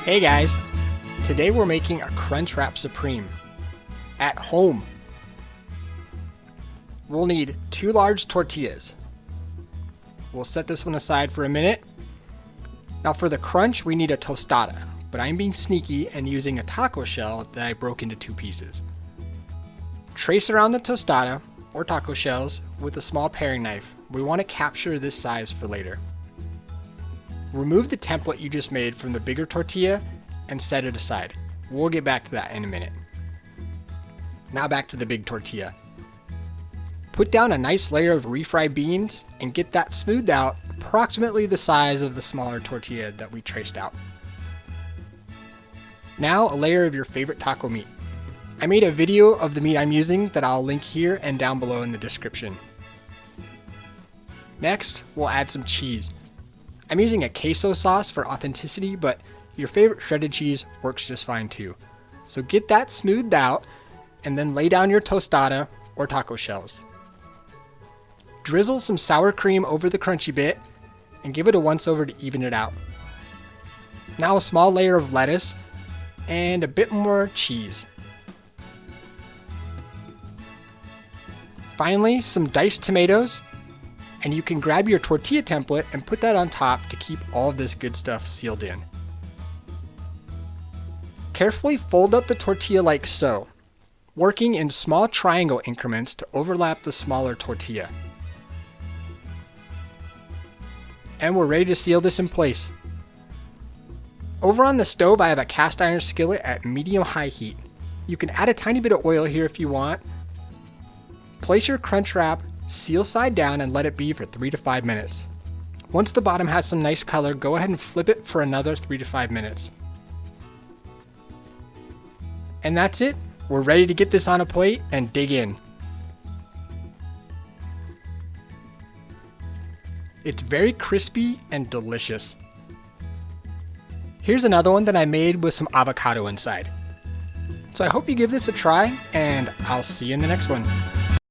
Hey guys, today we're making a Crunchwrap Supreme at home. We'll need 2 large tortillas. We'll set this one aside for a minute. Now for the crunch, we need a tostada, but I'm being sneaky and using a taco shell that I broke into 2 pieces. Trace around the tostada or taco shells with a small paring knife. We want to capture this size for later. Remove the template you just made from the bigger tortilla and set it aside. We'll get back to that in a minute. Now back to the big tortilla. Put down a nice layer of refried beans and get that smoothed out approximately the size of the smaller tortilla that we traced out. Now a layer of your favorite taco meat. I made a video of the meat I'm using that I'll link here and down below in the description. Next, we'll add some cheese. I'm using a queso sauce for authenticity, but your favorite shredded cheese works just fine too. So get that smoothed out and then lay down your tostada or taco shells. Drizzle some sour cream over the crunchy bit and give it a once over to even it out. Now a small layer of lettuce and a bit more cheese. Finally, some diced tomatoes, and you can grab your tortilla template and put that on top to keep all of this good stuff sealed in. Carefully fold up the tortilla like so, working in small triangle increments to overlap the smaller tortilla. And we're ready to seal this in place. Over on the stove, I have a cast iron skillet at medium-high heat. You can add a tiny bit of oil here if you want. Place your crunch wrap, seal side down, and let it be for 3 to 5 minutes. Once the bottom has some nice color, go ahead and flip it for another 3 to 5 minutes. And that's it. We're ready to get this on a plate and dig in. It's very crispy and delicious. Here's another one that I made with some avocado inside. So I hope you give this a try, and I'll see you in the next one.